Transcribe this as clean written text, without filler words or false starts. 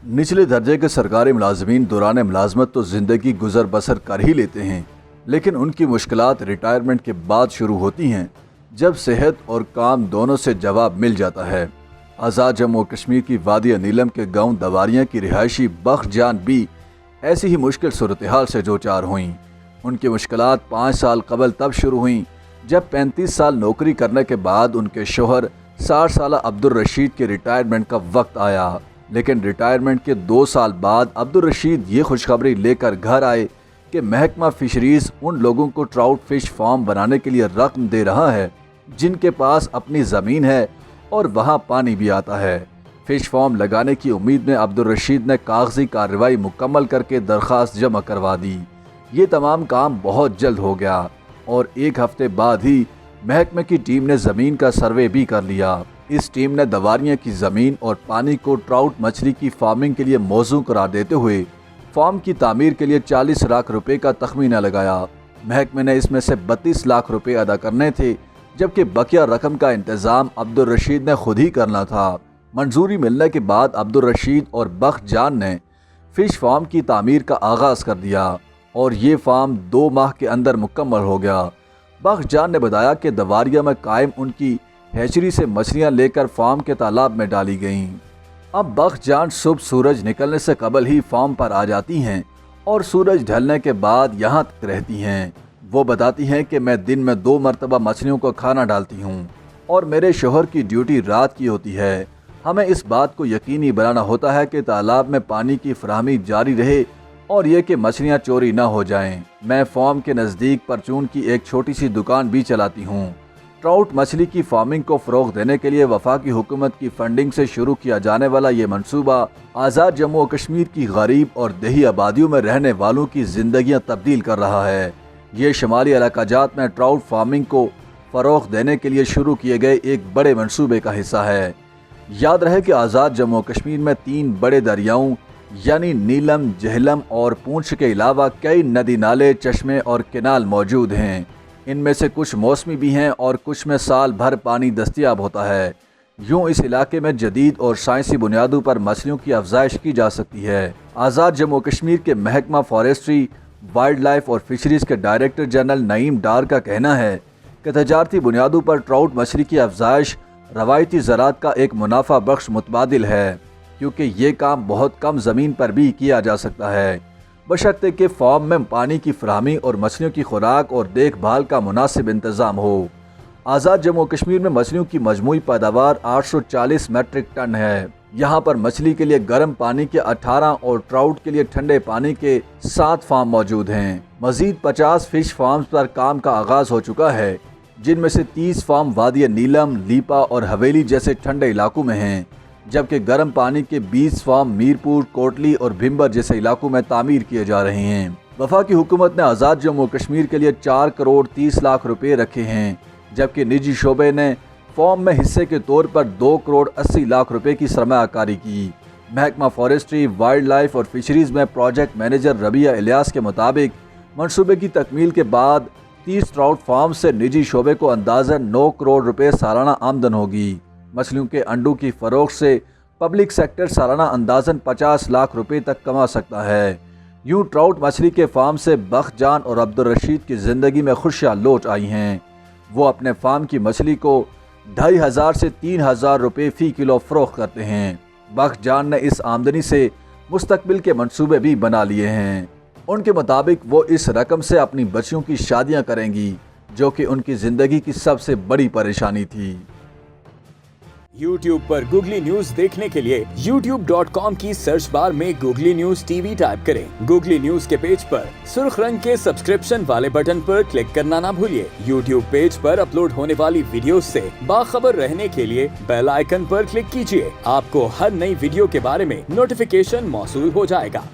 निचले दर्जे के सरकारी मुलाजमीन दौरान मुलाजमत तो ज़िंदगी गुजर बसर कर ही लेते हैं, लेकिन उनकी मुश्किलात रिटायरमेंट के बाद शुरू होती हैं, जब सेहत और काम दोनों से जवाब मिल जाता है। आज़ाद जम्मू कश्मीर की वादी नीलम के गांव दवारियां की रिहायशी बख्श जान भी ऐसी ही मुश्किल सूरत हाल से दो चार हुईं। उनकी मुश्किलात 5 साल कबल तब शुरू हुईं जब 35 साल नौकरी करने के बाद उनके शोहर 60 साल अब्दुल रशीद के रिटायरमेंट का वक्त आया। लेकिन रिटायरमेंट के 2 साल बाद अब्दुल रशीद ये खुशखबरी लेकर घर आए कि महकमा फिशरीज उन लोगों को ट्राउट फिश फार्म बनाने के लिए रकम दे रहा है जिनके पास अपनी ज़मीन है और वहाँ पानी भी आता है। फ़िश फार्म लगाने की उम्मीद में अब्दुल रशीद ने कागजी कार्रवाई मुकम्मल करके दरख्वास्त जमा करवा दी। ये तमाम काम बहुत जल्द हो गया और 1 हफ्ते बाद ही महकमे की टीम ने ज़मीन का सर्वे भी कर लिया। इस टीम ने दवारियां की ज़मीन और पानी को ट्राउट मछली की फार्मिंग के लिए मौजू करार देते हुए फार्म की तामीर के लिए 40 लाख रुपए का तखमीना लगाया। महकमे ने इसमें से 32 लाख रुपए अदा करने थे, जबकि बकिया रकम का इंतज़ाम अब्दुल रशीद ने खुद ही करना था। मंजूरी मिलने के बाद अब्दुल रशीद और बख्श जान ने फ़िश फार्म की तामीर का आगाज़ कर दिया और ये फार्म 2 माह के अंदर मुकम्मल हो गया। बख्श जान ने बताया कि दवारिया में कायम उनकी हैचरी से मछलियां लेकर फार्म के तालाब में डाली गईं। अब बख्श जान सुबह सूरज निकलने से कबल ही फार्म पर आ जाती हैं और सूरज ढलने के बाद यहाँ तक रहती हैं। वो बताती हैं कि मैं दिन में 2 मरतबा मछलियों को खाना डालती हूँ और मेरे शोहर की ड्यूटी रात की होती है। हमें इस बात को यकीनी बनाना होता है कि तालाब में पानी की फराहमी जारी रहे और ये कि मछलियाँ चोरी न हो जाएं। मैं फार्म के नज़दीक परचून की एक छोटी सी दुकान भी चलाती हूँ। ट्राउट मछली की फार्मिंग को फ़रोग़ देने के लिए वफाकी हुकूमत की फंडिंग से शुरू किया जाने वाला ये मनसूबा आज़ाद जम्मू और कश्मीर की गरीब और देही आबादियों में रहने वालों की ज़िंदगियाँ तब्दील कर रहा है। ये शुमाली इलाकाजात में ट्राउट फार्मिंग को फ़रोग़ देने के लिए शुरू किए गए एक बड़े मनसूबे का हिस्सा है। याद रहे कि आज़ाद जम्मू और कश्मीर में 3 बड़े दरियाओं यानी नीलम, जहलम और पूंछ के अलावा कई नदी नाले, चश्मे और केनाल मौजूद हैं। इनमें से कुछ मौसमी भी हैं और कुछ में साल भर पानी दस्तयाब होता है। यूँ इस इलाके में जदीद और साइंसी बुनियादों पर मछलियों की अफजाइश की जा सकती है। आज़ाद जम्मू कश्मीर के महकमा फॉरेस्ट्री, वाइल्ड लाइफ और फिशरीज़ के डायरेक्टर जनरल नईम डार का कहना है कि तजारती बुनियादों पर ट्राउट मछली की अफजाइश रवायती ज़राअत का एक मुनाफा बख्श मुतबादिल है, क्योंकि ये काम बहुत कम ज़मीन पर भी किया जा सकता है, बशर्ते कि फार्म में पानी की फराहमी और मछलियों की खुराक और देखभाल का मुनासिब इंतज़ाम हो। आज़ाद जम्मू कश्मीर में मछलियों की मजमूई पैदावार 840 मेट्रिक टन है। यहाँ पर मछली के लिए गर्म पानी के 18 और ट्राउट के लिए ठंडे पानी के 7 फार्म मौजूद हैं। मज़ीद 50 फ़िश फार्म्स पर काम का आगाज़ हो चुका है, जिनमें से 30 फार्म वादी नीलम, लीपा और हवेली जैसे ठंडे इलाकों में हैं, जबकि गर्म पानी के 20 फार्म मीरपुर, कोटली और भिम्बर जैसे इलाकों में तामीर किए जा रहे हैं। वफाकी हुकूमत ने आज़ाद जम्मू कश्मीर के लिए 4 करोड़ 30 लाख रुपए रखे हैं, जबकि निजी शोबे ने फार्म में हिस्से के तौर पर 2 करोड़ 80 लाख रुपए की सरमायाकारी की। महकमा फॉरेस्ट्री, वाइल्ड लाइफ और फिशरीज़ में प्रोजेक्ट मैनेजर रबिया इलियास के मुताबिक मनसूबे की तकमील के बाद 30 ट्राउट फार्म से निजी शोबे को अंदाज़न 9 करोड़ रुपए सालाना आमदन होगी। मछलियों के अंडों की फ़रोख्त से पब्लिक सेक्टर सालाना अंदाज़न 50 लाख रुपए तक कमा सकता है। यूँ ट्राउट मछली के फार्म से बख्श जान और अब्दुल रशीद की ज़िंदगी में खुशियाँ लौट आई हैं। वो अपने फार्म की मछली को 2500 से 3000 रुपये फ़ी किलो फ़रोख्त करते हैं। बख्श जान ने इस आमदनी से मुस्तकबिल के मंसूबे भी बना लिए हैं। उनके मुताबिक वो इस रकम से अपनी बच्चियों की शादियाँ करेंगी, जो कि उनकी ज़िंदगी की सबसे बड़ी परेशानी थी। YouTube पर गूगली न्यूज देखने के लिए youtube.com की सर्च बार में गूगली न्यूज टीवी टाइप करें। गूगली न्यूज के पेज पर सुर्ख रंग के सब्सक्रिप्शन वाले बटन पर क्लिक करना ना भूलिए। YouTube पेज पर अपलोड होने वाली वीडियोस से बाखबर रहने के लिए बेल आइकन पर क्लिक कीजिए। आपको हर नई वीडियो के बारे में नोटिफिकेशन मौसूल हो जाएगा।